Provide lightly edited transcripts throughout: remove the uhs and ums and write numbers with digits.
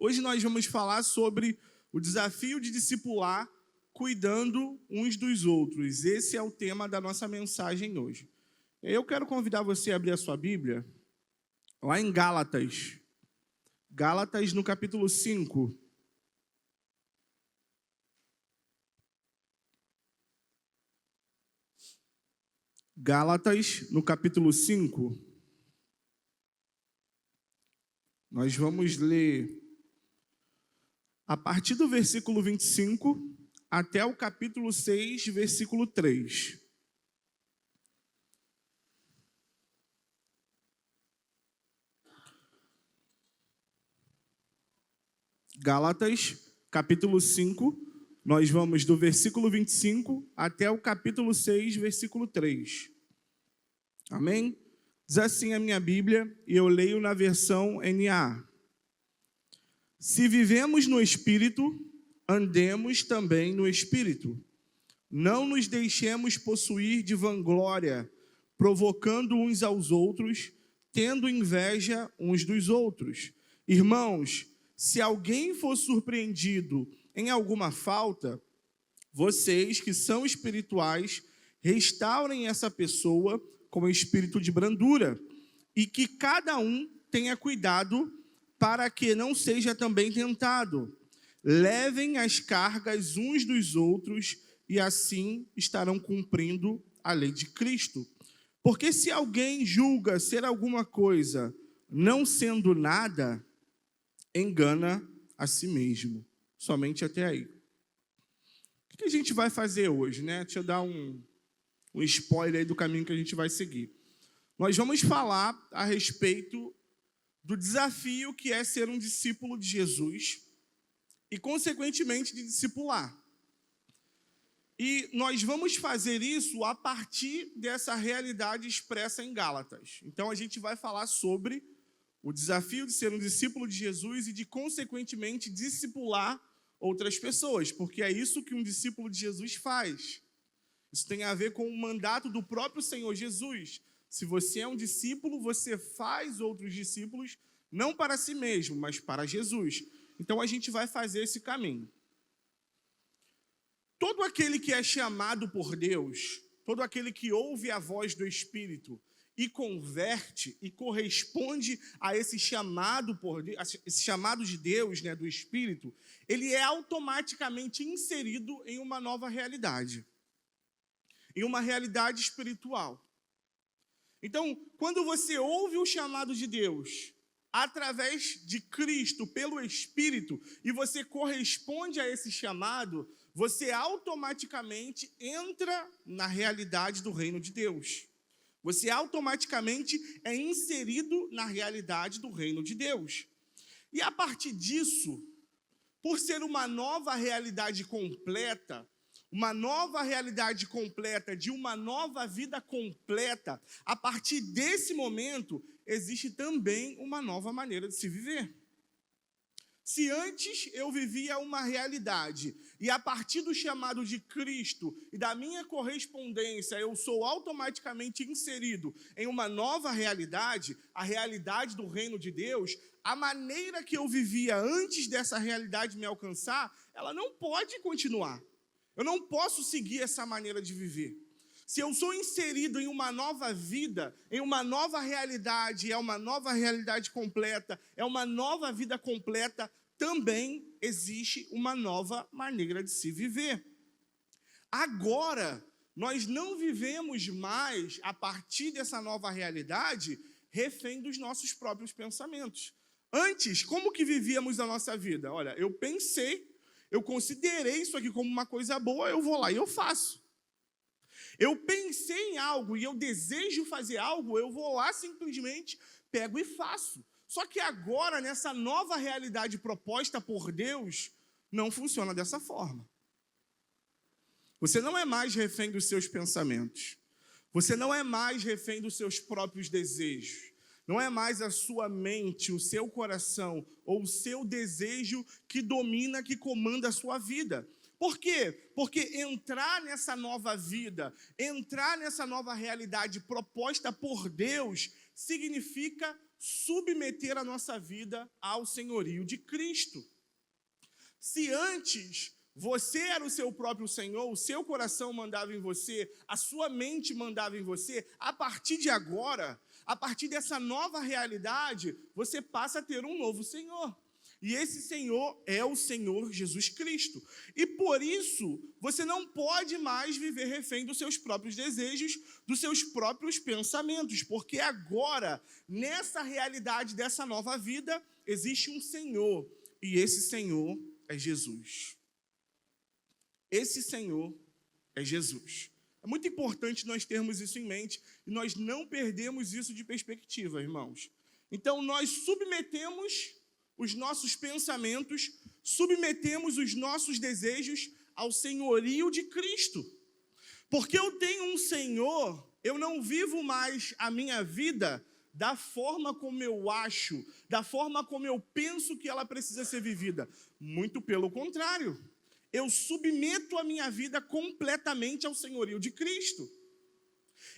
Hoje nós vamos falar sobre o desafio de discipular cuidando uns dos outros. Esse é o tema da nossa mensagem hoje. Eu quero convidar você a abrir a sua Bíblia lá em Gálatas. Gálatas no capítulo 5. Gálatas no capítulo 5. Nós vamos ler a partir do versículo 25 até o capítulo 6, versículo 3. Gálatas, capítulo 5, nós vamos do versículo 25 até o capítulo 6, versículo 3. Amém? Diz assim a minha Bíblia, e eu leio na versão NA. Se vivemos no Espírito, andemos também no Espírito. Não nos deixemos possuir de vanglória, provocando uns aos outros, tendo inveja uns dos outros. Irmãos, se alguém for surpreendido em alguma falta, vocês que são espirituais, restaurem essa pessoa com espírito de brandura, e que cada um tenha cuidado para que não seja também tentado. Levem as cargas uns dos outros e assim estarão cumprindo a lei de Cristo. Porque se alguém julga ser alguma coisa, não sendo nada, engana a si mesmo. Somente até aí. O que a gente vai fazer hoje, né? Deixa eu dar um spoiler aí do caminho que a gente vai seguir. Nós vamos falar a respeito do desafio que é ser um discípulo de Jesus e, consequentemente, de discipular. E nós vamos fazer isso a partir dessa realidade expressa em Gálatas. Então, a gente vai falar sobre o desafio de ser um discípulo de Jesus e de, consequentemente, discipular outras pessoas, porque é isso que um discípulo de Jesus faz. Isso tem a ver com o mandato do próprio Senhor Jesus. Se você é um discípulo, você faz outros discípulos, não para si mesmo, mas para Jesus. Então, a gente vai fazer esse caminho. Todo aquele que é chamado por Deus, todo aquele que ouve a voz do Espírito e converte e corresponde a esse chamado esse chamado de Deus, né, do Espírito, ele é automaticamente inserido em uma nova realidade, em uma realidade espiritual. Então, quando você ouve o chamado de Deus, através de Cristo, pelo Espírito, e você corresponde a esse chamado, você automaticamente entra na realidade do reino de Deus. Você automaticamente é inserido na realidade do reino de Deus. E a partir disso, por ser uma nova realidade completa, de uma nova vida completa, a partir desse momento, existe também uma nova maneira de se viver. Se antes eu vivia uma realidade, e a partir do chamado de Cristo e da minha correspondência, eu sou automaticamente inserido em uma nova realidade, a realidade do reino de Deus, a maneira que eu vivia antes dessa realidade me alcançar, ela não pode continuar. Eu não posso seguir essa maneira de viver. Se eu sou inserido em uma nova vida, em uma nova realidade, é uma nova realidade completa, é uma nova vida completa, também existe uma nova maneira de se viver. Agora, nós não vivemos mais, a partir dessa nova realidade, refém dos nossos próprios pensamentos. Antes, como que vivíamos a nossa vida? Olha, eu pensei, eu considerei isso aqui como uma coisa boa, eu vou lá e eu faço. Eu pensei em algo e eu desejo fazer algo, eu vou lá simplesmente, pego e faço. Só que agora, nessa nova realidade proposta por Deus, não funciona dessa forma. Você não é mais refém dos seus pensamentos. Você não é mais refém dos seus próprios desejos. Não é mais a sua mente, o seu coração ou o seu desejo que domina, que comanda a sua vida. Por quê? Porque entrar nessa nova vida, entrar nessa nova realidade proposta por Deus, significa submeter a nossa vida ao senhorio de Cristo. Se antes você era o seu próprio Senhor, o seu coração mandava em você, a sua mente mandava em você, a partir de agora, a partir dessa nova realidade, você passa a ter um novo Senhor. E esse Senhor é o Senhor Jesus Cristo. E por isso, você não pode mais viver refém dos seus próprios desejos, dos seus próprios pensamentos, porque agora, nessa realidade dessa nova vida, existe um Senhor, e esse Senhor é Jesus. Esse Senhor é Jesus. É muito importante nós termos isso em mente e nós não perdemos isso de perspectiva, irmãos. Então, nós submetemos os nossos pensamentos, submetemos os nossos desejos ao senhorio de Cristo. Porque eu tenho um Senhor, eu não vivo mais a minha vida da forma como eu acho, da forma como eu penso que ela precisa ser vivida. Muito pelo contrário. Eu submeto a minha vida completamente ao senhorio de Cristo.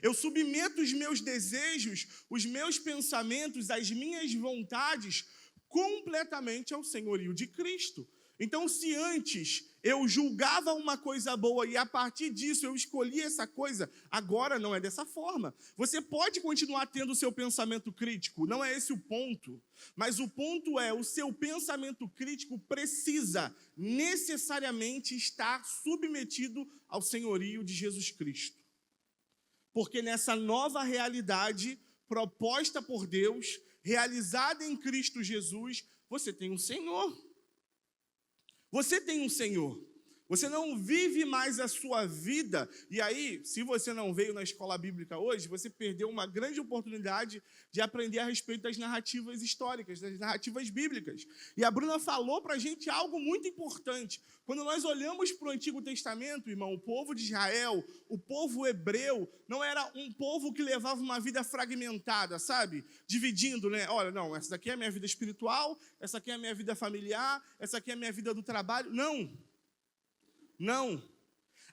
Eu submeto os meus desejos, os meus pensamentos, as minhas vontades completamente ao senhorio de Cristo. Então, se antes eu julgava uma coisa boa e a partir disso eu escolhia essa coisa, agora não é dessa forma. Você pode continuar tendo o seu pensamento crítico, não é esse o ponto. Mas o ponto é, o seu pensamento crítico precisa necessariamente estar submetido ao senhorio de Jesus Cristo. Porque nessa nova realidade proposta por Deus, realizada em Cristo Jesus, você tem um Senhor. Você tem um Senhor. Você não vive mais a sua vida. E aí, se você não veio na escola bíblica hoje, você perdeu uma grande oportunidade de aprender a respeito das narrativas históricas, das narrativas bíblicas. E a Bruna falou para a gente algo muito importante. Quando nós olhamos para o Antigo Testamento, irmão, o povo de Israel, o povo hebreu, não era um povo que levava uma vida fragmentada, sabe? Dividindo, né? Olha, não, essa daqui é a minha vida espiritual, essa aqui é a minha vida familiar, essa aqui é a minha vida do trabalho. Não.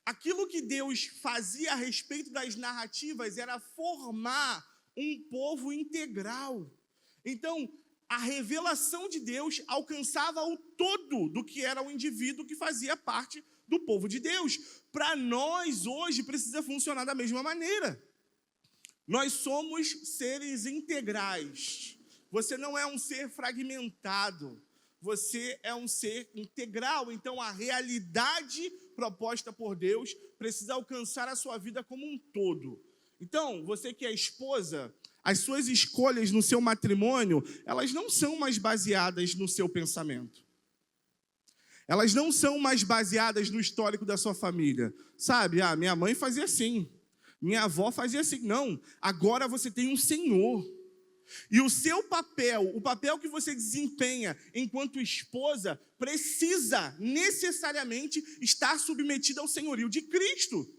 Aquilo que Deus fazia a respeito das narrativas era formar um povo integral. Então, a revelação de Deus alcançava o todo do que era o indivíduo que fazia parte do povo de Deus. Para nós, hoje, precisa funcionar da mesma maneira. Nós somos seres integrais. Você não é um ser fragmentado. Você é um ser integral. Então, a realidade proposta por Deus precisa alcançar a sua vida como um todo. Então, você que é esposa, as suas escolhas no seu matrimônio, elas não são mais baseadas no seu pensamento. Elas não são mais baseadas no histórico da sua família. Sabe, minha mãe fazia assim, minha avó fazia assim. Não, agora você tem um Senhor. E o seu papel, o papel que você desempenha enquanto esposa, precisa necessariamente estar submetido ao senhorio de Cristo.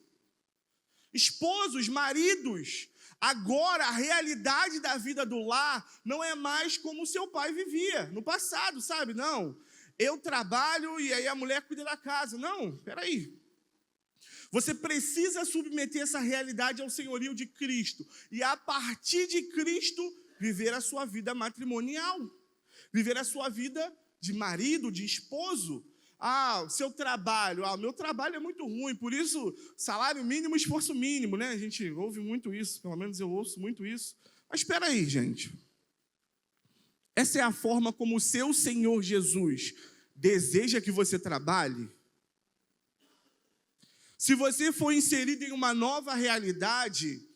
Esposos, maridos, agora a realidade da vida do lar não é mais como o seu pai vivia no passado, sabe? Não, eu trabalho e aí a mulher cuida da casa. Não, peraí. Você precisa submeter essa realidade ao senhorio de Cristo. E a partir de Cristo, viver a sua vida matrimonial, viver a sua vida de marido, de esposo. O seu trabalho, meu trabalho é muito ruim, por isso salário mínimo, esforço mínimo, né? A gente ouve muito isso, pelo menos eu ouço muito isso. Mas espera aí, gente. Essa é a forma como o seu Senhor Jesus deseja que você trabalhe? Se você for inserido em uma nova realidade,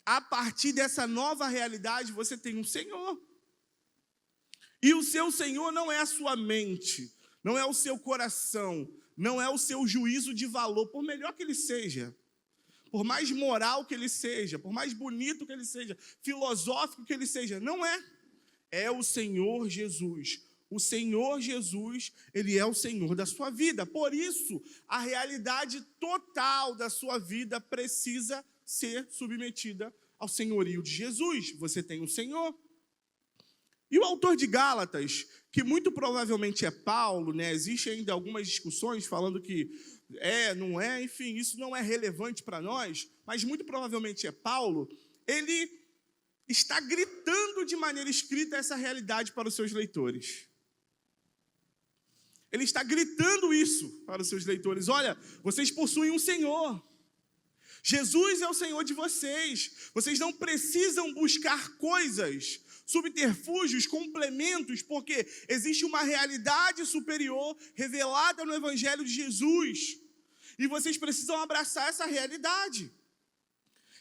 a partir dessa nova realidade, você tem um Senhor. E o seu Senhor não é a sua mente, não é o seu coração, não é o seu juízo de valor, por melhor que ele seja, por mais moral que ele seja, por mais bonito que ele seja, filosófico que ele seja, não é. É o Senhor Jesus. O Senhor Jesus, Ele é o Senhor da sua vida. Por isso, a realidade total da sua vida precisa ser submetida ao senhorio de Jesus. Você tem um Senhor. E o autor de Gálatas, que muito provavelmente é Paulo, né? Existem ainda algumas discussões falando que não é, enfim, isso não é relevante para nós, mas muito provavelmente é Paulo. Ele está gritando de maneira escrita essa realidade para os seus leitores. Ele está gritando isso para os seus leitores. Olha, vocês possuem um Senhor. Jesus é o Senhor de vocês. Vocês não precisam buscar coisas, subterfúgios, complementos, porque existe uma realidade superior revelada no Evangelho de Jesus. E vocês precisam abraçar essa realidade.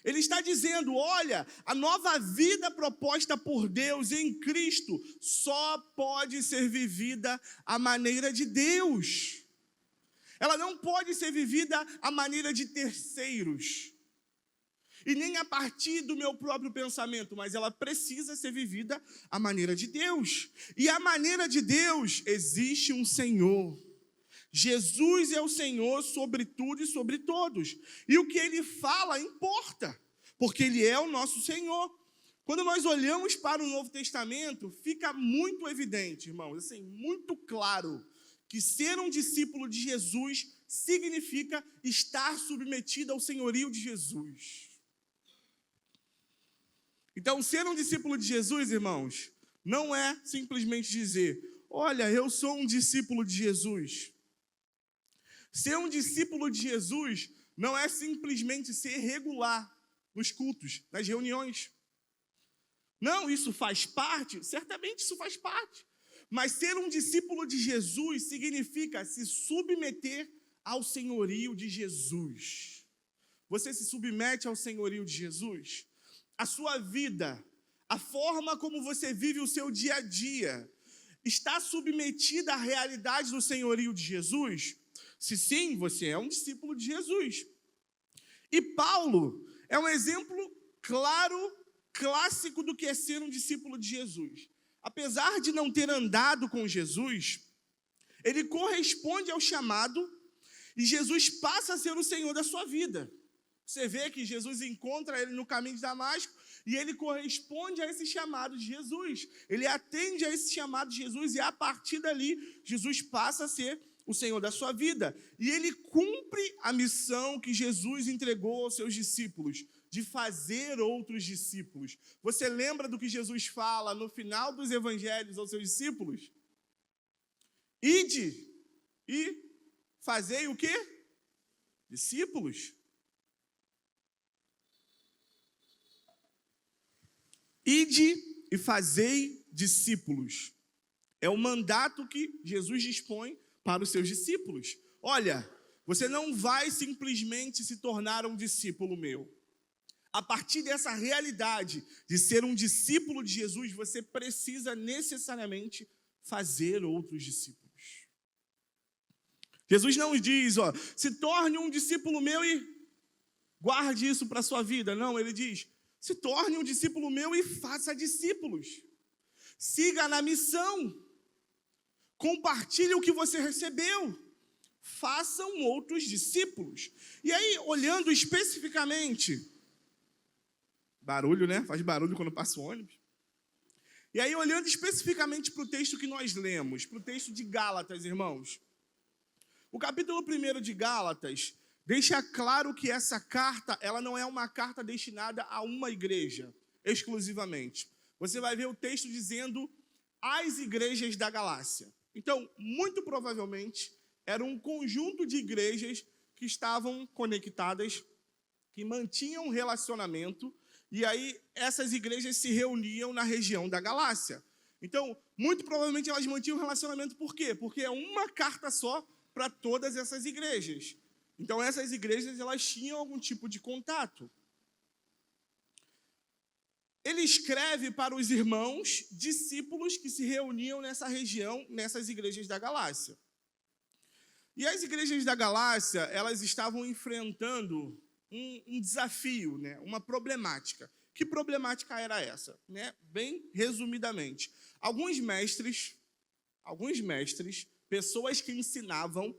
Ele está dizendo, olha, a nova vida proposta por Deus em Cristo só pode ser vivida à maneira de Deus. Ela não pode ser vivida à maneira de terceiros. E nem a partir do meu próprio pensamento, mas ela precisa ser vivida à maneira de Deus. E a maneira de Deus existe um Senhor. Jesus é o Senhor sobre tudo e sobre todos. E o que Ele fala importa, porque Ele é o nosso Senhor. Quando nós olhamos para o Novo Testamento, fica muito evidente, irmãos, assim, muito claro, que ser um discípulo de Jesus significa estar submetido ao senhorio de Jesus. Então, ser um discípulo de Jesus, irmãos, não é simplesmente dizer, olha, eu sou um discípulo de Jesus. Ser um discípulo de Jesus não é simplesmente ser regular nos cultos, nas reuniões. Não, isso faz parte, certamente isso faz parte. Mas ser um discípulo de Jesus significa se submeter ao senhorio de Jesus. Você se submete ao senhorio de Jesus? A sua vida, a forma como você vive o seu dia a dia, está submetida à realidade do senhorio de Jesus? Se sim, você é um discípulo de Jesus. E Paulo é um exemplo claro, clássico do que é ser um discípulo de Jesus. Apesar de não ter andado com Jesus, ele corresponde ao chamado e Jesus passa a ser o Senhor da sua vida. Você vê que Jesus encontra ele no caminho de Damasco e ele corresponde a esse chamado de Jesus. Ele atende a esse chamado de Jesus e a partir dali, Jesus passa a ser o Senhor da sua vida. E ele cumpre a missão que Jesus entregou aos seus discípulos, de fazer outros discípulos. Você lembra do que Jesus fala no final dos evangelhos aos seus discípulos? Ide e fazei o quê? Discípulos. Ide e fazei discípulos. É o mandato que Jesus dispõe para os seus discípulos. Olha, você não vai simplesmente se tornar um discípulo meu. A partir dessa realidade de ser um discípulo de Jesus, você precisa necessariamente fazer outros discípulos. Jesus não diz, se torne um discípulo meu e guarde isso para a sua vida. Não, ele diz, se torne um discípulo meu e faça discípulos. Siga na missão. Compartilhe o que você recebeu. Façam outros discípulos. E aí, olhando especificamente... Barulho, né? Faz barulho quando passa o ônibus. E aí, olhando especificamente para o texto que nós lemos, para o texto de Gálatas, irmãos. O capítulo 1 de Gálatas deixa claro que essa carta, ela não é uma carta destinada a uma igreja, exclusivamente. Você vai ver o texto dizendo as igrejas da Galácia. Então, muito provavelmente, era um conjunto de igrejas que estavam conectadas, que mantinham um relacionamento. E aí, essas igrejas se reuniam na região da Galácia. Então, muito provavelmente, elas mantinham um relacionamento. Por quê? Porque é uma carta só para todas essas igrejas. Então, essas igrejas, elas tinham algum tipo de contato. Ele escreve para os irmãos, discípulos que se reuniam nessa região, nessas igrejas da Galácia. E as igrejas da Galácia, elas estavam enfrentando um desafio, né? Uma problemática. Que problemática era essa? Né? Bem resumidamente. Alguns mestres, pessoas que ensinavam,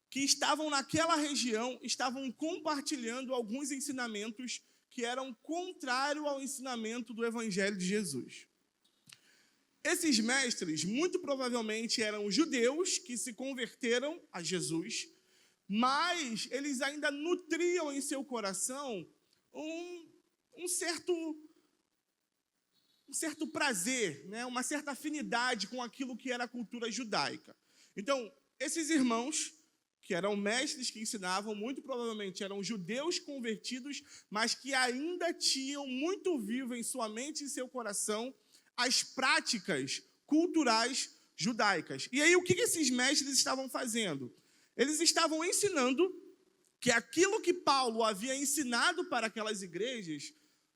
que estavam naquela região, estavam compartilhando alguns ensinamentos que eram contrários ao ensinamento do Evangelho de Jesus. Esses mestres, muito provavelmente, eram judeus que se converteram a Jesus, mas eles ainda nutriam em seu coração um certo um certo prazer, né, uma certa afinidade com aquilo que era a cultura judaica. Então, esses irmãos, que eram mestres que ensinavam, muito provavelmente eram judeus convertidos, mas que ainda tinham muito vivo em sua mente e em seu coração as práticas culturais judaicas. E aí, o que esses mestres estavam fazendo? Eles estavam ensinando que aquilo que Paulo havia ensinado para aquelas igrejas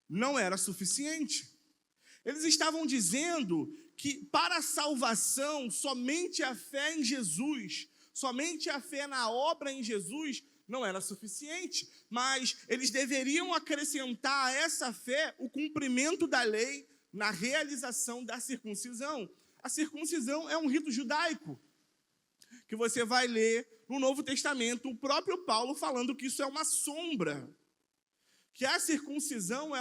não era suficiente. Eles estavam dizendo que para a salvação, somente a fé em Jesus, somente a fé na obra em Jesus não era suficiente, mas eles deveriam acrescentar a essa fé o cumprimento da lei na realização da circuncisão. A circuncisão é um rito judaico, que você vai ler no Novo Testamento, o próprio Paulo falando que isso é uma sombra, que a circuncisão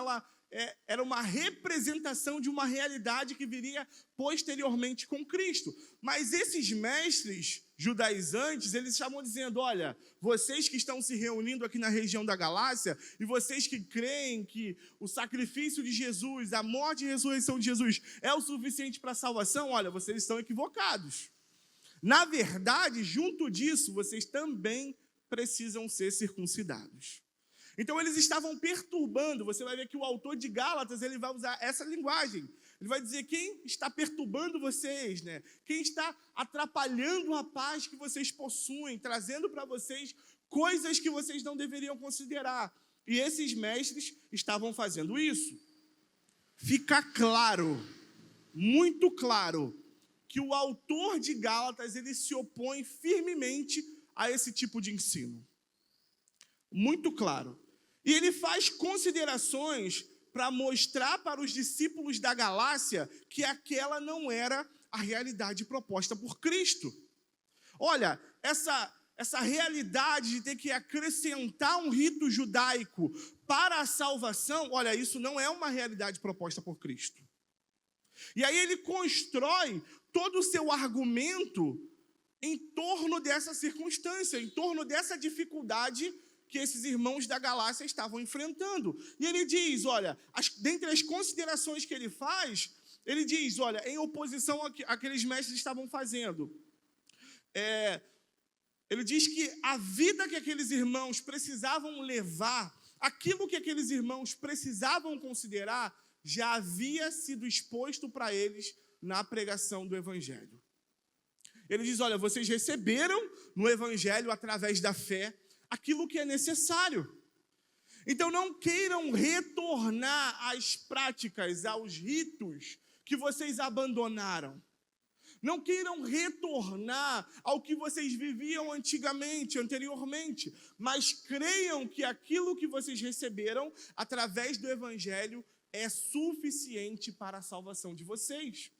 era uma representação de uma realidade que viria posteriormente com Cristo. Mas esses mestres judaizantes, eles estavam dizendo, olha, vocês que estão se reunindo aqui na região da Galácia, e vocês que creem que o sacrifício de Jesus, a morte e a ressurreição de Jesus é o suficiente para a salvação, olha, vocês estão equivocados. Na verdade, junto disso, vocês também precisam ser circuncidados. Então, eles estavam perturbando. Você vai ver que o autor de Gálatas, ele vai usar essa linguagem. Ele vai dizer quem está perturbando vocês, né? Quem está atrapalhando a paz que vocês possuem, trazendo para vocês coisas que vocês não deveriam considerar. E esses mestres estavam fazendo isso. Fica claro, muito claro, que o autor de Gálatas, ele se opõe firmemente a esse tipo de ensino. Muito claro. E ele faz considerações para mostrar para os discípulos da Galácia que aquela não era a realidade proposta por Cristo. Olha, essa realidade de ter que acrescentar um rito judaico para a salvação, olha, isso não é uma realidade proposta por Cristo. E aí ele constrói todo o seu argumento em torno dessa circunstância, em torno dessa dificuldade que esses irmãos da Galácia estavam enfrentando. E ele diz, olha, dentre as considerações que ele faz, ele diz, olha, em oposição àqueles mestres estavam fazendo, ele diz que a vida que aqueles irmãos precisavam levar, aquilo que aqueles irmãos precisavam considerar, já havia sido exposto para eles na pregação do Evangelho. Ele diz, olha, vocês receberam no Evangelho, através da fé, aquilo que é necessário. Então não queiram retornar às práticas, aos ritos que vocês abandonaram. Não queiram retornar ao que vocês viviam anteriormente, mas creiam que aquilo que vocês receberam através do Evangelho é suficiente para a salvação de vocês.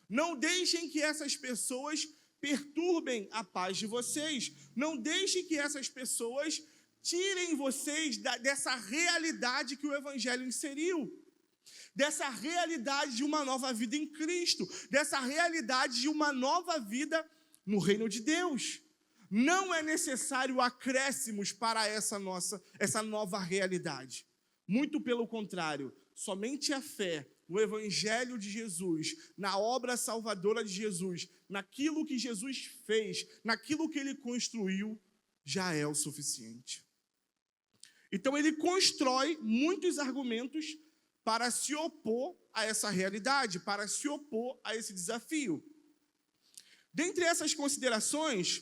Não deixem que essas pessoas perturbem a paz de vocês. Não deixem que essas pessoas tirem vocês dessa realidade que o Evangelho inseriu, dessa realidade de uma nova vida em Cristo, dessa realidade de uma nova vida no reino de Deus. Não é necessário acréscimos para essa nova realidade. Muito pelo contrário, somente a fé no Evangelho de Jesus, na obra salvadora de Jesus, naquilo que Jesus fez, naquilo que ele construiu, já é o suficiente. Então ele constrói muitos argumentos para se opor a essa realidade, para se opor a esse desafio. Dentre essas considerações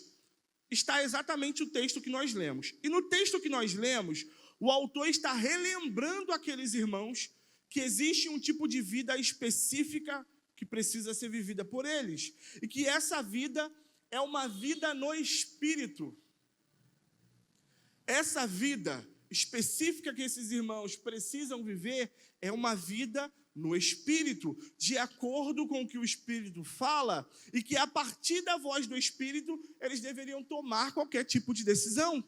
está exatamente o texto que nós lemos. E no texto que nós lemos, o autor está relembrando aqueles irmãos que existe um tipo de vida específica que precisa ser vivida por eles. E que essa vida é uma vida no Espírito. Essa vida específica que esses irmãos precisam viver é uma vida no Espírito, de acordo com o que o Espírito fala, e que a partir da voz do Espírito, eles deveriam tomar qualquer tipo de decisão.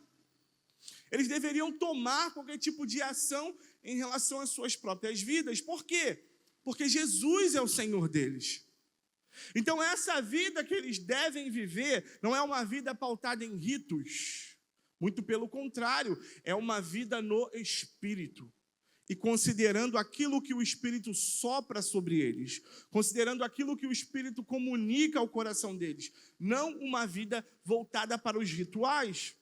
Eles deveriam tomar qualquer tipo de ação em relação às suas próprias vidas. Por quê? Porque Jesus é o Senhor deles. Então, essa vida que eles devem viver não é uma vida pautada em ritos. Muito pelo contrário, é uma vida no Espírito. e considerando aquilo que o Espírito sopra sobre eles, considerando aquilo que o Espírito comunica ao coração deles, não uma vida voltada para os rituais.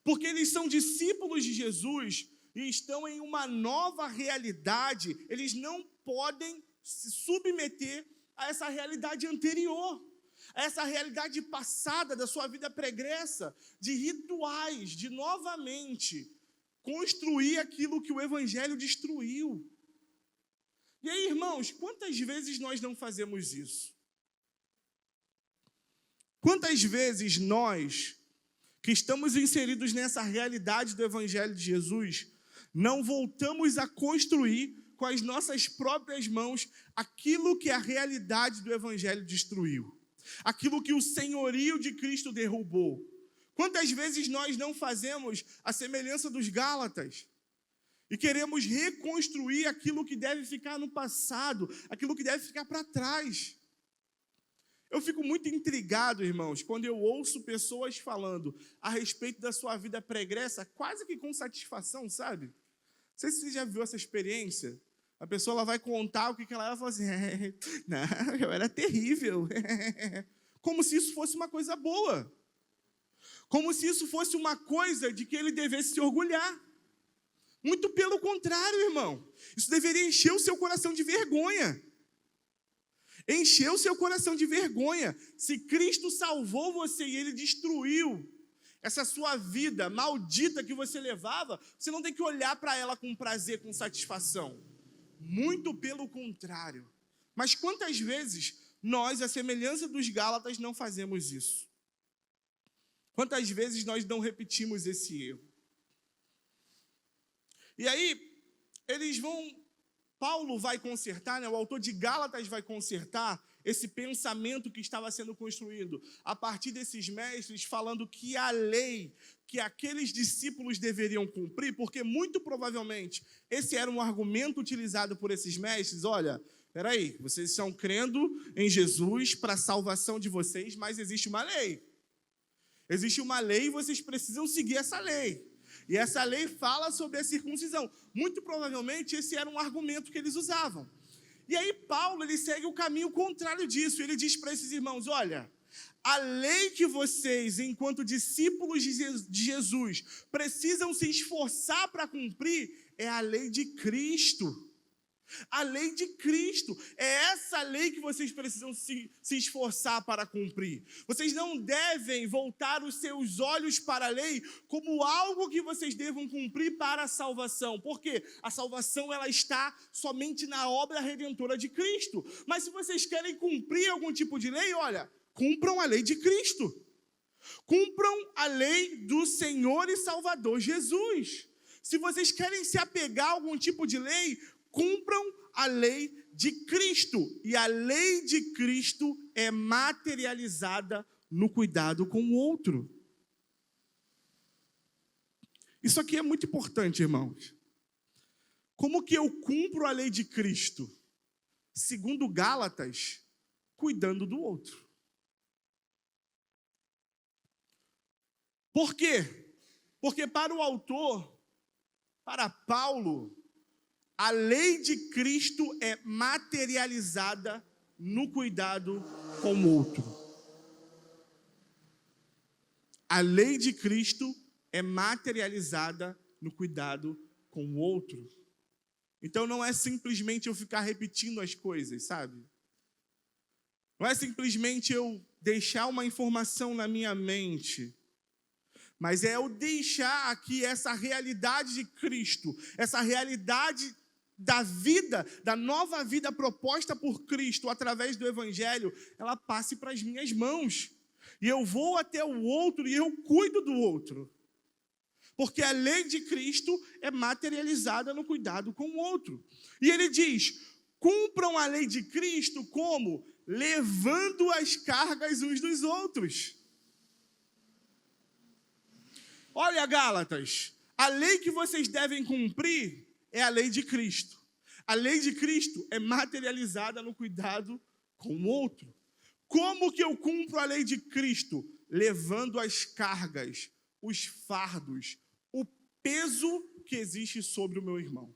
Porque eles são discípulos de Jesus e estão em uma nova realidade, eles não podem se submeter a essa realidade anterior, a essa realidade passada da sua vida pregressa, de rituais, de novamente construir aquilo que o Evangelho destruiu. E aí, irmãos, quantas vezes nós não fazemos isso? Quantas vezes nós, que estamos inseridos nessa realidade do Evangelho de Jesus, não voltamos a construir com as nossas próprias mãos aquilo que a realidade do Evangelho destruiu, aquilo que o senhorio de Cristo derrubou? Quantas vezes nós não fazemos a semelhança dos Gálatas e queremos reconstruir aquilo que deve ficar no passado, aquilo que deve ficar para trás? Eu fico muito intrigado, irmãos, quando eu ouço pessoas falando a respeito da sua vida pregressa, quase que com satisfação, sabe? Não sei se você já viu essa experiência. A pessoa ela vai contar o que ela era e fala assim, não, eu era terrível. Como se isso fosse uma coisa boa. Como se isso fosse uma coisa de que ele devesse se orgulhar. Muito pelo contrário, irmão. Isso deveria encher o seu coração de vergonha. Encher o seu coração de vergonha. Se Cristo salvou você e Ele destruiu essa sua vida maldita que você levava, você não tem que olhar para ela com prazer, com satisfação. Muito pelo contrário. Mas quantas vezes nós, à semelhança dos Gálatas, não fazemos isso? Quantas vezes nós não repetimos esse erro? E aí, Paulo vai consertar, o autor de Gálatas vai consertar esse pensamento que estava sendo construído a partir desses mestres, falando que a lei que aqueles discípulos deveriam cumprir, porque muito provavelmente esse era um argumento utilizado por esses mestres. Olha, peraí, vocês estão crendo em Jesus para a salvação de vocês, mas existe uma lei. Existe uma lei e vocês precisam seguir essa lei. E essa lei fala sobre a circuncisão. Muito provavelmente esse era um argumento que eles usavam. E aí Paulo ele segue o caminho contrário disso. Ele diz para esses irmãos, olha, a lei que vocês, enquanto discípulos de Jesus, precisam se esforçar para cumprir é a lei de Cristo. A lei de Cristo, é essa lei que vocês precisam se esforçar para cumprir. Vocês não devem voltar os seus olhos para a lei como algo que vocês devam cumprir para a salvação. Porque a salvação ela está somente na obra redentora de Cristo. Mas se vocês querem cumprir algum tipo de lei, olha, cumpram a lei de Cristo. Cumpram a lei do Senhor e Salvador Jesus. Se vocês querem se apegar a algum tipo de lei, cumpram a lei de Cristo. E a lei de Cristo é materializada no cuidado com o outro. Isso aqui é muito importante, irmãos. Como que eu cumpro a lei de Cristo? Segundo Gálatas, cuidando do outro. Por quê? Porque para o autor, para Paulo, a lei de Cristo é materializada no cuidado com o outro. A lei de Cristo é materializada no cuidado com o outro. Então não é simplesmente eu ficar repetindo as coisas, sabe? Não é simplesmente eu deixar uma informação na minha mente, mas é eu deixar aqui essa realidade de Cristo, essa realidade da vida, da nova vida proposta por Cristo através do Evangelho, ela passe para as minhas mãos. E eu vou até o outro e eu cuido do outro. Porque a lei de Cristo é materializada no cuidado com o outro. E ele diz, cumpram a lei de Cristo como? Levando as cargas uns dos outros. Olha, Gálatas, a lei que vocês devem cumprir é a lei de Cristo. A lei de Cristo é materializada no cuidado com o outro. Como que eu cumpro a lei de Cristo? Levando as cargas, os fardos, o peso que existe sobre o meu irmão.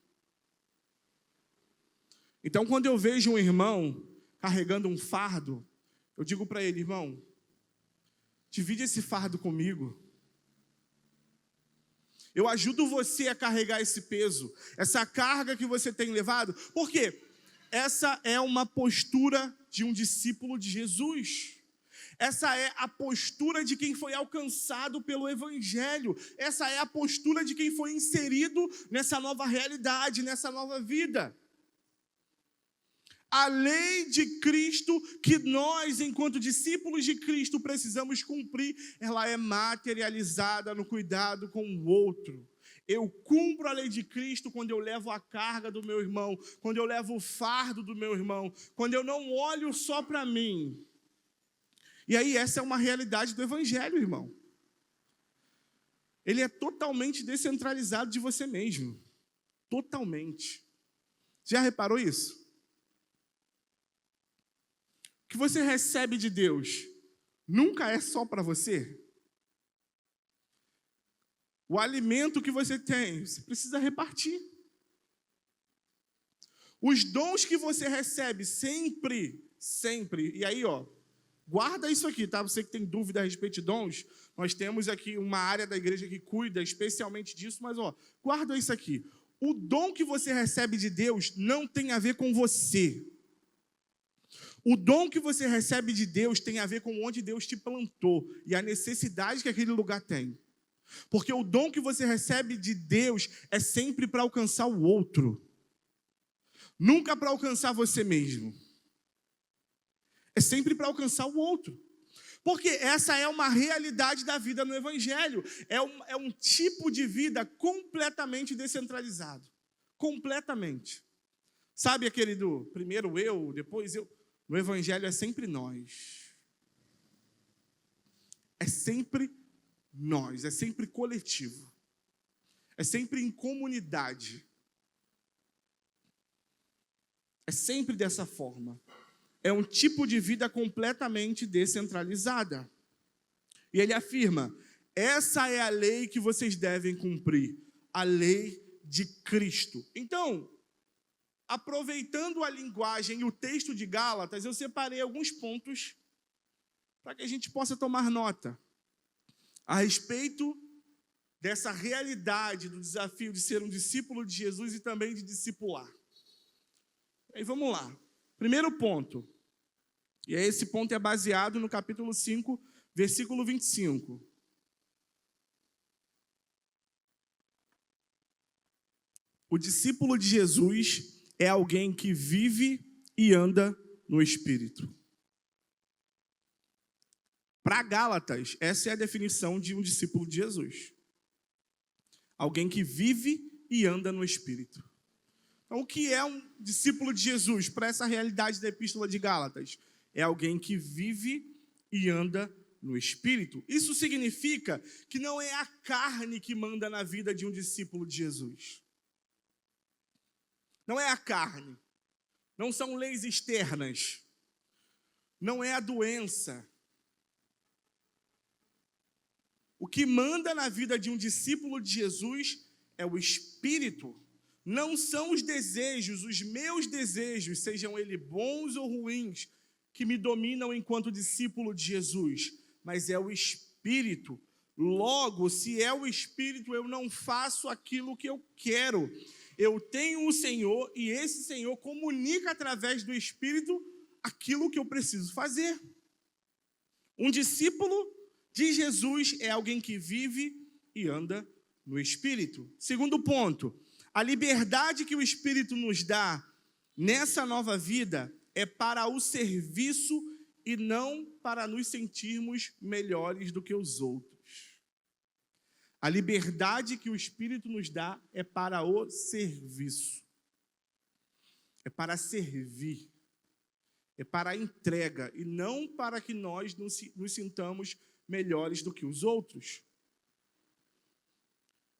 Então, quando eu vejo um irmão carregando um fardo, eu digo para ele: irmão, divide esse fardo comigo. Eu ajudo você a carregar esse peso, essa carga que você tem levado. Por quê? Essa é uma postura de um discípulo de Jesus. Essa é a postura de quem foi alcançado pelo Evangelho. Essa é a postura de quem foi inserido nessa nova realidade, nessa nova vida. A lei de Cristo que nós, enquanto discípulos de Cristo, precisamos cumprir, ela é materializada no cuidado com o outro. Eu cumpro a lei de Cristo quando eu levo a carga do meu irmão, quando eu levo o fardo do meu irmão, quando eu não olho só para mim. E aí, essa é uma realidade do Evangelho, irmão. Ele é totalmente descentralizado de você mesmo. Totalmente. Já reparou isso? O que você recebe de Deus nunca é só para você. O alimento que você tem, você precisa repartir. Os dons que você recebe sempre, e aí, guarda isso aqui, tá? Você que tem dúvida a respeito de dons, nós temos aqui uma área da igreja que cuida especialmente disso, mas, guarda isso aqui. O dom que você recebe de Deus não tem a ver com você. O dom que você recebe de Deus tem a ver com onde Deus te plantou e a necessidade que aquele lugar tem. Porque o dom que você recebe de Deus é sempre para alcançar o outro. Nunca para alcançar você mesmo. É sempre para alcançar o outro. Porque essa é uma realidade da vida no Evangelho. É um tipo de vida completamente descentralizado. Completamente. Sabe aquele do primeiro eu, depois eu? No Evangelho é sempre nós. É sempre nós, é sempre coletivo. É sempre em comunidade. É sempre dessa forma. É um tipo de vida completamente descentralizada. E ele afirma: essa é a lei que vocês devem cumprir, a lei de Cristo. Então, aproveitando a linguagem e o texto de Gálatas, eu separei alguns pontos para que a gente possa tomar nota a respeito dessa realidade do desafio de ser um discípulo de Jesus e também de discipular. Aí vamos lá. Primeiro ponto, e esse ponto é baseado no capítulo 5, versículo 25. O discípulo de Jesus é alguém que vive e anda no Espírito. Para Gálatas, essa é a definição de um discípulo de Jesus. Alguém que vive e anda no Espírito. Então, o que é um discípulo de Jesus para essa realidade da Epístola de Gálatas? É alguém que vive e anda no Espírito. Isso significa que não é a carne que manda na vida de um discípulo de Jesus. Não é a carne. Não são leis externas. Não é a doença. O que manda na vida de um discípulo de Jesus é o Espírito. Não são os desejos, os meus desejos, sejam eles bons ou ruins, que me dominam enquanto discípulo de Jesus, mas é o Espírito. Logo, se é o Espírito, eu não faço aquilo que eu quero. Eu tenho o Senhor e esse Senhor comunica através do Espírito aquilo que eu preciso fazer. Um discípulo de Jesus é alguém que vive e anda no Espírito. Segundo ponto, a liberdade que o Espírito nos dá nessa nova vida é para o serviço e não para nos sentirmos melhores do que os outros. A liberdade que o Espírito nos dá é para o serviço. É para servir. É para a entrega e não para que nós nos sintamos melhores do que os outros.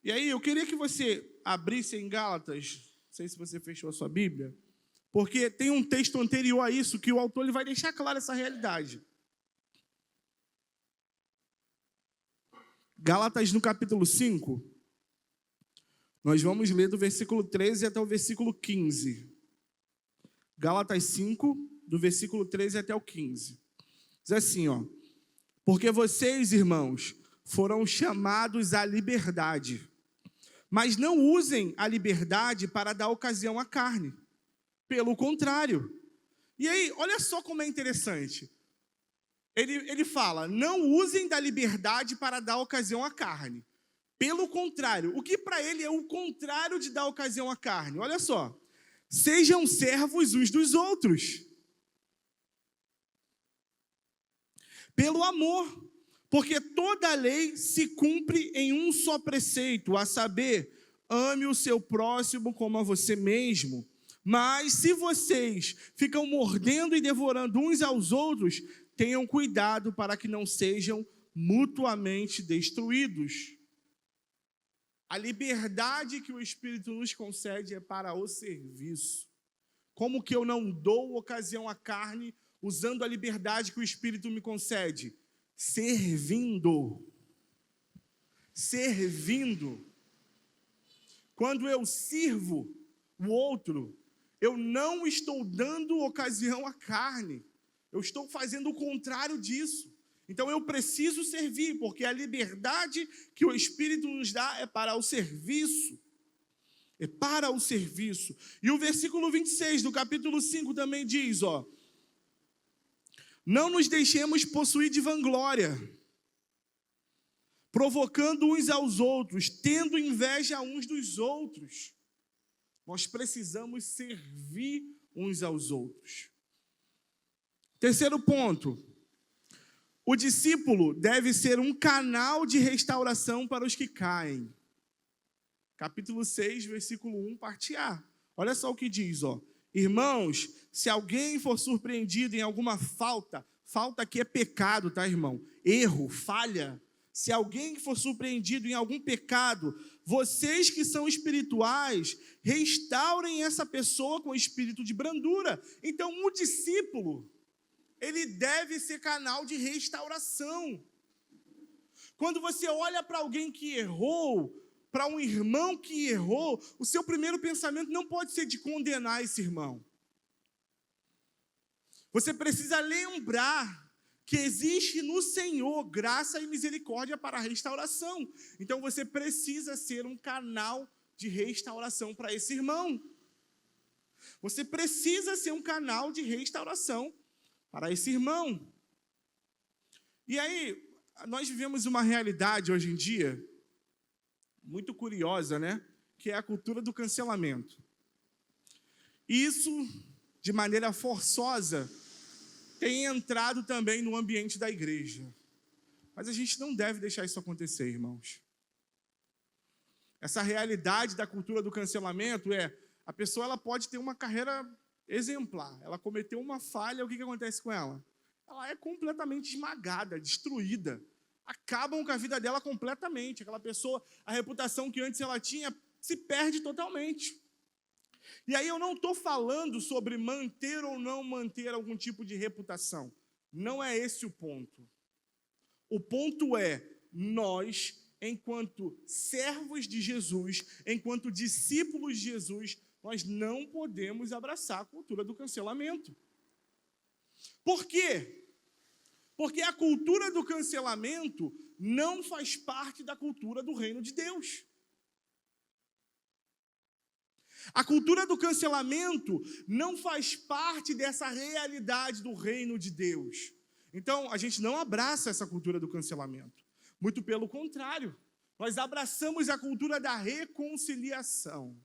E aí, eu queria que você abrisse em Gálatas, não sei se você fechou a sua Bíblia, porque tem um texto anterior a isso que o autor ele vai deixar clara essa realidade. Gálatas, no capítulo 5, nós vamos ler do versículo 13 até o versículo 15. Gálatas 5, do versículo 13 até o 15. Diz assim, ó: porque vocês, irmãos, foram chamados à liberdade, mas não usem a liberdade para dar ocasião à carne. Pelo contrário. E aí, olha só como é interessante. Ele fala, não usem da liberdade para dar ocasião à carne. Pelo contrário, o que para ele é o contrário de dar ocasião à carne? Olha só, sejam servos uns dos outros. Pelo amor, porque toda a lei se cumpre em um só preceito, a saber, ame o seu próximo como a você mesmo. Mas se vocês ficam mordendo e devorando uns aos outros, tenham cuidado para que não sejam mutuamente destruídos. A liberdade que o Espírito nos concede é para o serviço. Como que eu não dou ocasião à carne usando a liberdade que o Espírito me concede? Servindo. Servindo. Quando eu sirvo o outro, eu não estou dando ocasião à carne. Eu estou fazendo o contrário disso. Então eu preciso servir, porque a liberdade que o Espírito nos dá é para o serviço. É para o serviço. E o versículo 26 do capítulo 5 também diz, ó: não nos deixemos possuir de vanglória, provocando uns aos outros, tendo inveja uns dos outros. Nós precisamos servir uns aos outros. Terceiro ponto. O discípulo deve ser um canal de restauração para os que caem. Capítulo 6, versículo 1, parte A. Olha só o que diz, ó. Irmãos, se alguém for surpreendido em alguma falta aqui é pecado, tá, irmão? Erro, falha. Se alguém for surpreendido em algum pecado, vocês que são espirituais, restaurem essa pessoa com espírito de brandura. Então, o discípulo, ele deve ser canal de restauração. Quando você olha para alguém que errou, para um irmão que errou, o seu primeiro pensamento não pode ser de condenar esse irmão. Você precisa lembrar que existe no Senhor graça e misericórdia para a restauração. Então você precisa ser um canal de restauração para esse irmão. Você precisa ser um canal de restauração para esse irmão. E aí, nós vivemos uma realidade hoje em dia muito curiosa, né? Que é a cultura do cancelamento. Isso, de maneira forçosa, tem entrado também no ambiente da igreja. Mas a gente não deve deixar isso acontecer, irmãos. Essa realidade da cultura do cancelamento é, a pessoa ela pode ter uma carreira exemplar, ela cometeu uma falha, o que acontece com ela? Ela é completamente esmagada, destruída. Acabam com a vida dela completamente. Aquela pessoa, a reputação que antes ela tinha, se perde totalmente. E aí eu não estou falando sobre manter ou não manter algum tipo de reputação. Não é esse o ponto. O ponto é, nós, enquanto servos de Jesus, enquanto discípulos de Jesus, nós não podemos abraçar a cultura do cancelamento. Por quê? Porque a cultura do cancelamento não faz parte da cultura do reino de Deus. A cultura do cancelamento não faz parte dessa realidade do reino de Deus. Então, a gente não abraça essa cultura do cancelamento. Muito pelo contrário, nós abraçamos a cultura da reconciliação.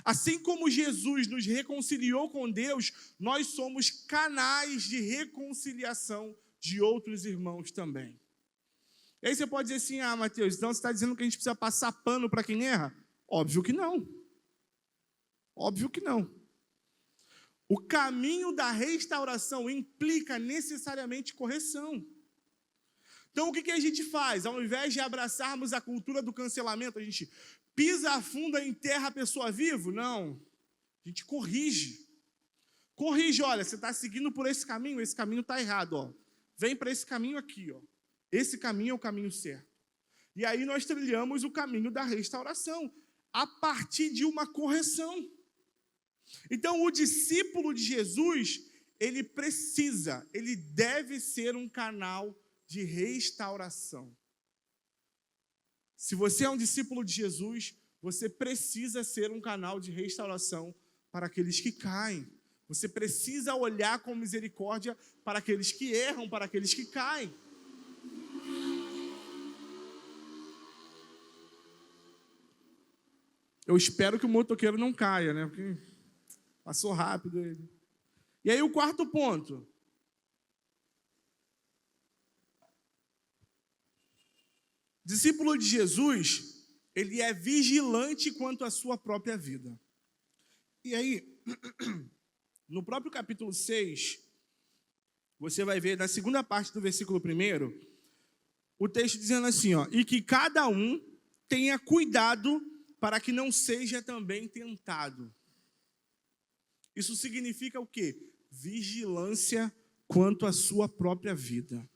Assim como Jesus nos reconciliou com Deus, nós somos canais de reconciliação de outros irmãos também. E aí você pode dizer assim, Mateus, então você está dizendo que a gente precisa passar pano para quem erra? Óbvio que não. Óbvio que não. O caminho da restauração implica necessariamente correção. Então o que a gente faz? Ao invés de abraçarmos a cultura do cancelamento, a gente pisa a fundo e enterra a pessoa viva? Não. A gente corrige. Corrige, olha, você está seguindo por esse caminho está errado. Ó. Vem para esse caminho aqui. Ó. Esse caminho é o caminho certo. E aí nós trilhamos o caminho da restauração, a partir de uma correção. Então, o discípulo de Jesus, ele deve ser um canal de restauração. Se você é um discípulo de Jesus, você precisa ser um canal de restauração para aqueles que caem. Você precisa olhar com misericórdia para aqueles que erram, para aqueles que caem. Eu espero que o motoqueiro não caia, né? Porque passou rápido ele. E aí o quarto ponto. Discípulo de Jesus, ele é vigilante quanto à sua própria vida. E aí, no próprio capítulo 6, você vai ver na segunda parte do versículo 1, o texto dizendo assim, ó, e que cada um tenha cuidado para que não seja também tentado. Isso significa o quê? Vigilância quanto à sua própria vida.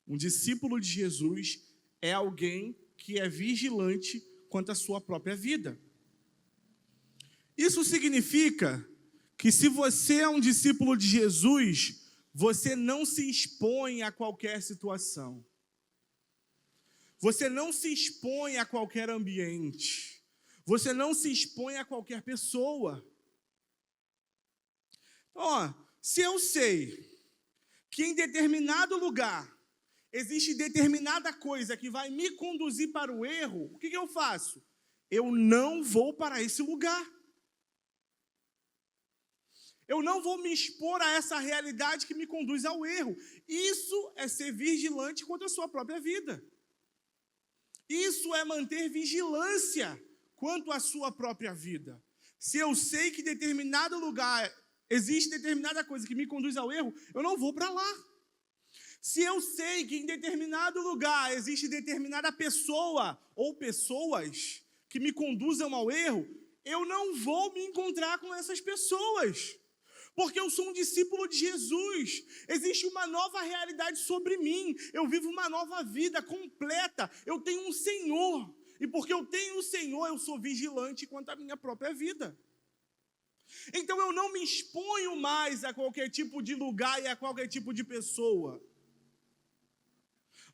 Um discípulo de Jesus é alguém que é vigilante quanto à sua própria vida. Isso significa que se você é um discípulo de Jesus, você não se expõe a qualquer situação. Você não se expõe a qualquer ambiente. Você não se expõe a qualquer pessoa. Ó, se eu sei que em determinado lugar existe determinada coisa que vai me conduzir para o erro, o que eu faço? Eu não vou para esse lugar. Eu não vou me expor a essa realidade que me conduz ao erro. Isso é ser vigilante contra a sua própria vida. Isso é manter vigilância quanto à sua própria vida. Se eu sei que em determinado lugar existe determinada coisa que me conduz ao erro, eu não vou para lá. Se eu sei que em determinado lugar existe determinada pessoa ou pessoas que me conduzam ao erro, eu não vou me encontrar com essas pessoas. Porque eu sou um discípulo de Jesus. Existe uma nova realidade sobre mim. Eu vivo uma nova vida completa. Eu tenho um Senhor. E porque eu tenho o Senhor, eu sou vigilante quanto à minha própria vida. Então eu não me exponho mais a qualquer tipo de lugar e a qualquer tipo de pessoa.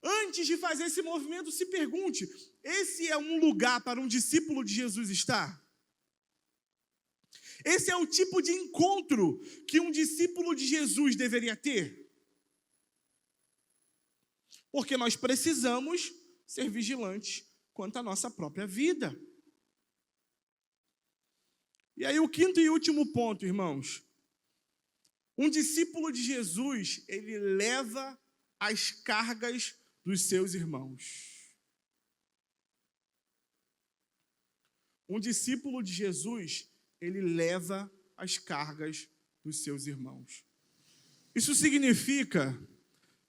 Antes de fazer esse movimento, se pergunte: esse é um lugar para um discípulo de Jesus estar? Esse é o tipo de encontro que um discípulo de Jesus deveria ter? Porque nós precisamos ser vigilantes quanto à nossa própria vida. E aí o quinto e último ponto, irmãos. Um discípulo de Jesus, ele leva as cargas dos seus irmãos. Um discípulo de Jesus, ele leva as cargas dos seus irmãos. Isso significa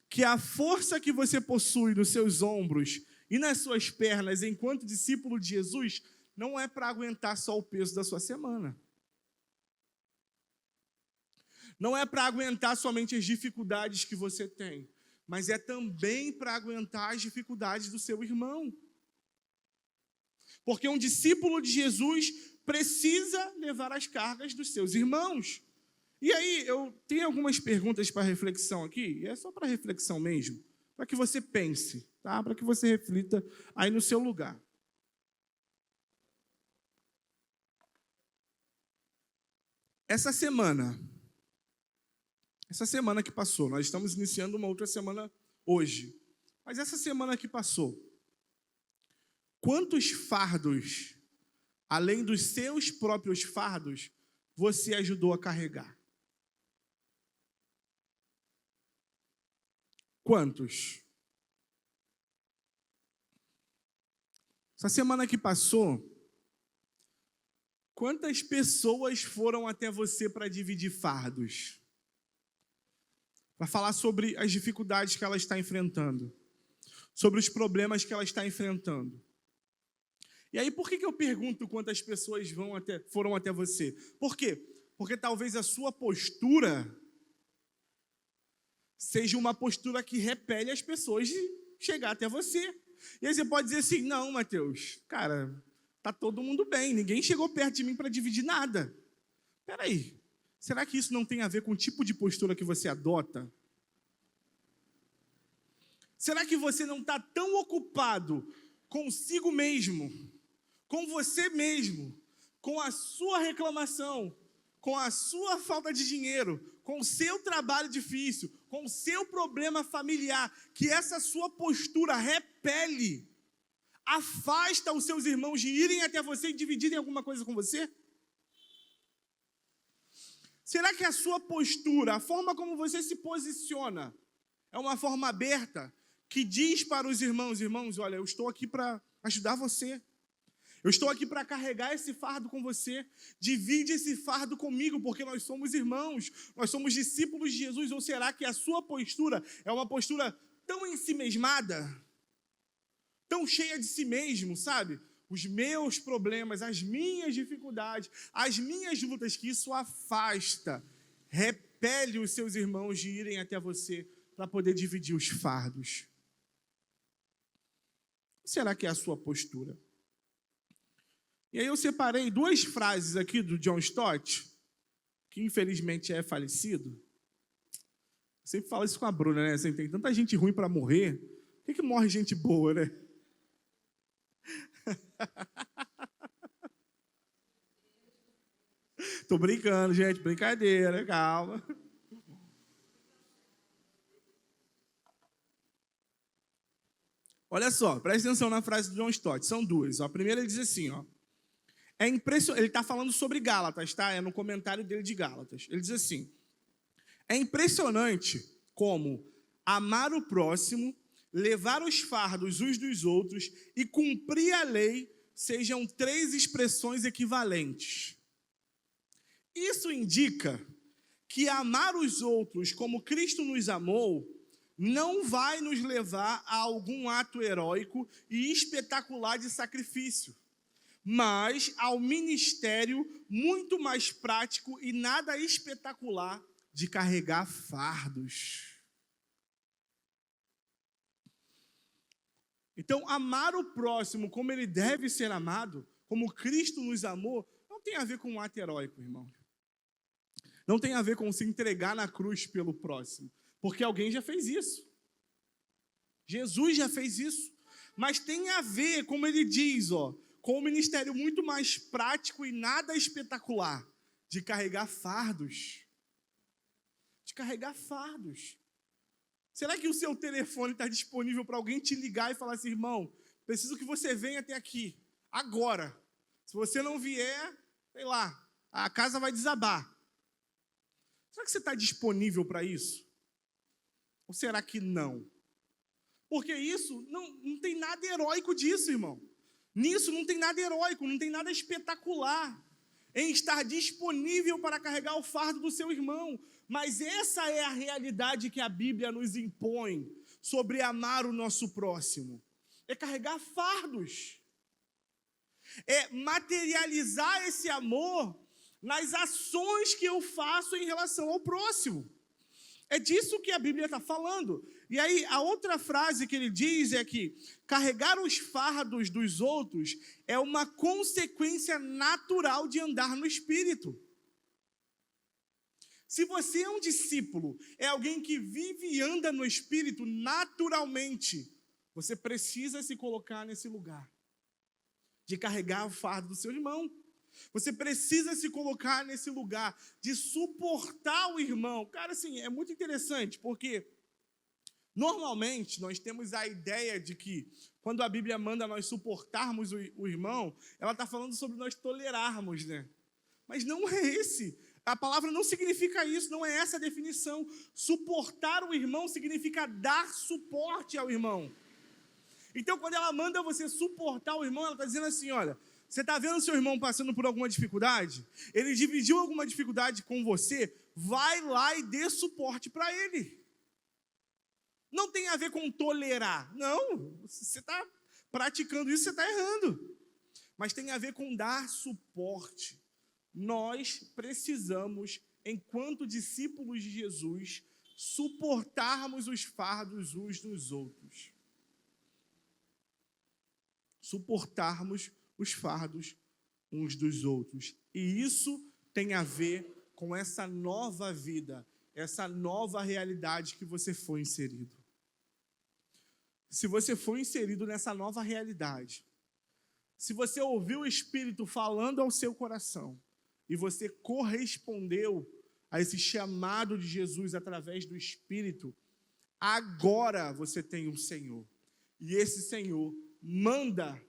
que a força que você possui nos seus ombros e nas suas pernas enquanto discípulo de Jesus não é para aguentar só o peso da sua semana. Não é para aguentar somente as dificuldades que você tem, mas é também para aguentar as dificuldades do seu irmão. Porque um discípulo de Jesus precisa levar as cargas dos seus irmãos. E aí, eu tenho algumas perguntas para reflexão aqui, e é só para reflexão mesmo, para que você pense, tá? Para que você reflita aí no seu lugar. Essa semana que passou, nós estamos iniciando uma outra semana hoje, mas essa semana que passou, quantos fardos, além dos seus próprios fardos, você ajudou a carregar? Quantos? Essa semana que passou, quantas pessoas foram até você para dividir fardos? Para falar sobre as dificuldades que ela está enfrentando, sobre os problemas que ela está enfrentando. E aí, por que eu pergunto quantas pessoas foram até você? Por quê? Porque talvez a sua postura seja uma postura que repele as pessoas de chegar até você. E aí você pode dizer assim: não, Mateus, cara, Tá todo mundo bem, ninguém chegou perto de mim para dividir nada. Espera aí, será que isso não tem a ver com o tipo de postura que você adota? Será que você não está tão ocupado consigo mesmo, com você mesmo, com a sua reclamação, com a sua falta de dinheiro, com o seu trabalho difícil, com o seu problema familiar, que essa sua postura repele, afasta os seus irmãos de irem até você e dividirem alguma coisa com você? Será que a sua postura, a forma como você se posiciona, é uma forma aberta, que diz para os irmãos, irmãos, olha, eu estou aqui para ajudar você. Eu estou aqui para carregar esse fardo com você. Divide esse fardo comigo, porque nós somos irmãos, nós somos discípulos de Jesus. Ou será que a sua postura é uma postura tão ensimesmada, tão cheia de si mesmo, sabe? Os meus problemas, as minhas dificuldades, as minhas lutas, que isso afasta, repele os seus irmãos de irem até você para poder dividir os fardos. Será que é a sua postura? E aí eu separei 2 frases aqui do John Stott, que infelizmente é falecido. Eu sempre falo isso com a Bruna, né? Assim, tem tanta gente ruim para morrer, por que morre gente boa, né? Tô brincando, gente, brincadeira, calma. Olha só, presta atenção na frase do John Stott, são 2. A primeira ele diz assim, ó, é impressionante, ele está falando sobre Gálatas, tá? É no comentário dele de Gálatas. Ele diz assim, é impressionante como amar o próximo, levar os fardos uns dos outros e cumprir a lei sejam 3 expressões equivalentes. Isso indica que amar os outros como Cristo nos amou não vai nos levar a algum ato heróico e espetacular de sacrifício, mas ao ministério muito mais prático e nada espetacular de carregar fardos. Então, amar o próximo como ele deve ser amado, como Cristo nos amou, não tem a ver com um ato heróico, irmão. Não tem a ver com se entregar na cruz pelo próximo, porque alguém já fez isso. Jesus já fez isso. Mas tem a ver, como ele diz, ó, com um ministério muito mais prático e nada espetacular, de carregar fardos. De carregar fardos. Será que o seu telefone está disponível para alguém te ligar e falar assim, irmão, preciso que você venha até aqui, agora. Se você não vier, sei lá, a casa vai desabar. Será que você está disponível para isso? Ou será que não? Porque isso não tem nada heróico disso, irmão. Nisso não tem nada heróico, não tem nada espetacular em estar disponível para carregar o fardo do seu irmão. Mas essa é a realidade que a Bíblia nos impõe sobre amar o nosso próximo. É carregar fardos. É materializar esse amor nas ações que eu faço em relação ao próximo. É disso que a Bíblia está falando. E aí, a outra frase que ele diz é que carregar os fardos dos outros é uma consequência natural de andar no Espírito. Se você é um discípulo, é alguém que vive e anda no Espírito, naturalmente, você precisa se colocar nesse lugar de carregar o fardo do seu irmão. Você precisa se colocar nesse lugar de suportar o irmão. Cara, assim, é muito interessante, porque normalmente nós temos a ideia de que quando a Bíblia manda nós suportarmos o irmão, ela está falando sobre nós tolerarmos, né? Mas não é esse. A palavra não significa isso, não é essa a definição. Suportar o irmão significa dar suporte ao irmão. Então, quando ela manda você suportar o irmão, ela está dizendo assim, olha, você está vendo seu irmão passando por alguma dificuldade? Ele dividiu alguma dificuldade com você? Vai lá e dê suporte para ele. Não tem a ver com tolerar. Não, você está praticando isso, você está errando. Mas tem a ver com dar suporte. Nós precisamos, enquanto discípulos de Jesus, suportarmos os fardos uns dos outros. Suportarmos os fardos uns dos outros. E isso tem a ver com essa nova vida, essa nova realidade que você foi inserido. Se você foi inserido nessa nova realidade, se você ouviu o Espírito falando ao seu coração e você correspondeu a esse chamado de Jesus através do Espírito, agora você tem um Senhor. E esse Senhor manda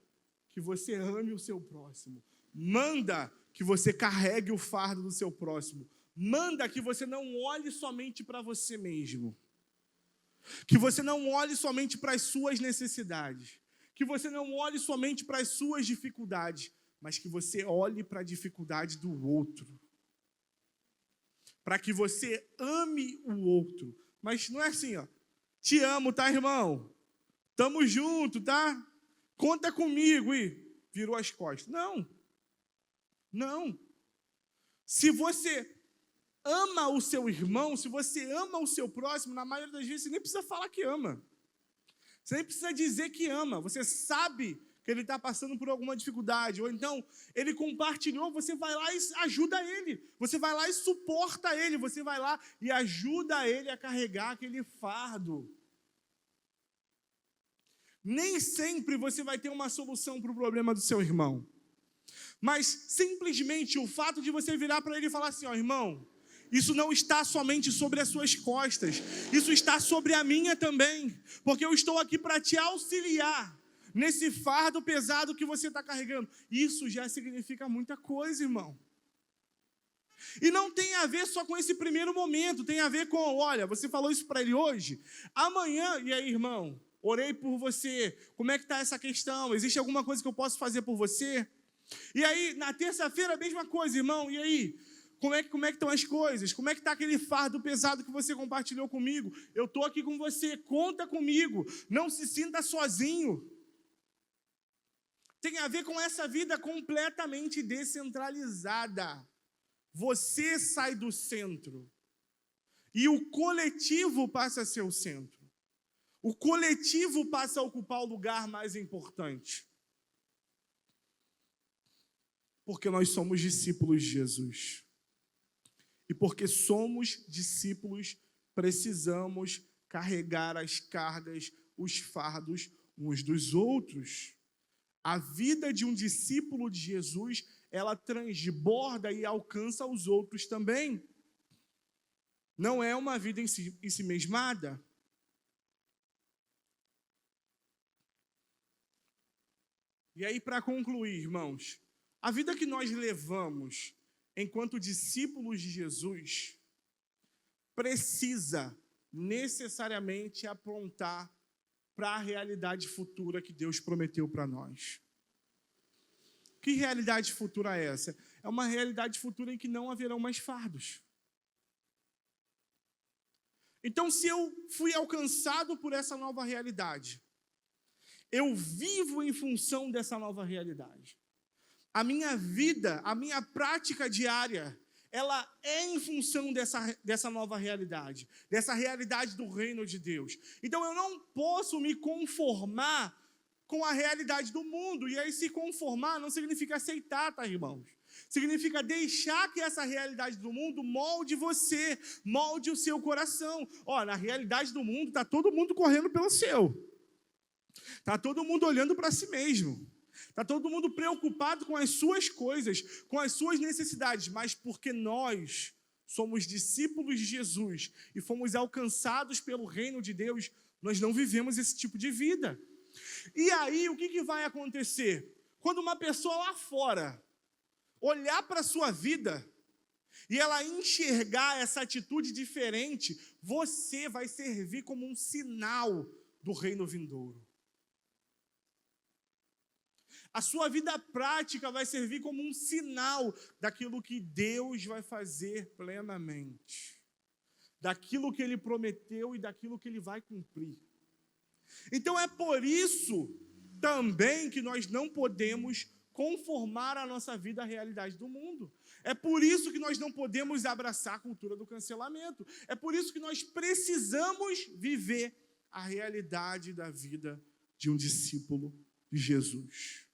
que você ame o seu próximo. Manda que você carregue o fardo do seu próximo. Manda que você não olhe somente para você mesmo. Que você não olhe somente para as suas necessidades. Que você não olhe somente para as suas dificuldades, mas que você olhe para a dificuldade do outro. Para que você ame o outro. Mas não é assim, ó. Te amo, tá, irmão? Tamo junto, tá? Conta comigo e virou as costas. Não. Não. Se você ama o seu irmão, se você ama o seu próximo, na maioria das vezes você nem precisa falar que ama. Você nem precisa dizer que ama. Você sabe que ele está passando por alguma dificuldade. Ou então, ele compartilhou, você vai lá e ajuda ele. Você vai lá e suporta ele. Você vai lá e ajuda ele a carregar aquele fardo. Nem sempre você vai ter uma solução para o problema do seu irmão. Mas simplesmente o fato de você virar para ele e falar assim, ó, irmão, isso não está somente sobre as suas costas, isso está sobre a minha também, porque eu estou aqui para te auxiliar nesse fardo pesado que você está carregando. Isso já significa muita coisa, irmão. E não tem a ver só com esse primeiro momento, tem a ver com, olha, você falou isso para ele hoje, amanhã, e aí, irmão, orei por você, como é que está essa questão? Existe alguma coisa que eu posso fazer por você? E aí, na terça-feira, a mesma coisa, irmão, e aí? Como é que estão as coisas? Como é que está aquele fardo pesado que você compartilhou comigo? Eu estou aqui com você, conta comigo, não se sinta sozinho. Tem a ver com essa vida completamente descentralizada. Você sai do centro e o coletivo passa a ser o centro. O coletivo passa a ocupar o lugar mais importante. Porque nós somos discípulos de Jesus. E porque somos discípulos, precisamos carregar as cargas, os fardos uns dos outros. A vida de um discípulo de Jesus, ela transborda e alcança os outros também. Não é uma vida em si mesmada. E aí, para concluir, irmãos, a vida que nós levamos enquanto discípulos de Jesus precisa necessariamente apontar para a realidade futura que Deus prometeu para nós. Que realidade futura é essa? É uma realidade futura em que não haverão mais fardos. Então, se eu fui alcançado por essa nova realidade, eu vivo em função dessa nova realidade. A minha vida, a minha prática diária, ela é em função dessa nova realidade, dessa realidade do reino de Deus. Então eu não posso me conformar com a realidade do mundo. E aí se conformar não significa aceitar, tá, irmãos? Significa deixar que essa realidade do mundo molde você, molde o seu coração. Ó, na realidade do mundo está todo mundo correndo pelo seu. Está todo mundo olhando para si mesmo. Está todo mundo preocupado com as suas coisas, com as suas necessidades, mas porque nós somos discípulos de Jesus e fomos alcançados pelo reino de Deus, nós não vivemos esse tipo de vida. E aí, o que vai acontecer? Quando uma pessoa lá fora olhar para a sua vida e ela enxergar essa atitude diferente, você vai servir como um sinal do reino vindouro. A sua vida prática vai servir como um sinal daquilo que Deus vai fazer plenamente, daquilo que Ele prometeu e daquilo que Ele vai cumprir. Então é por isso também que nós não podemos conformar a nossa vida à realidade do mundo. É por isso que nós não podemos abraçar a cultura do cancelamento. É por isso que nós precisamos viver a realidade da vida de um discípulo de Jesus.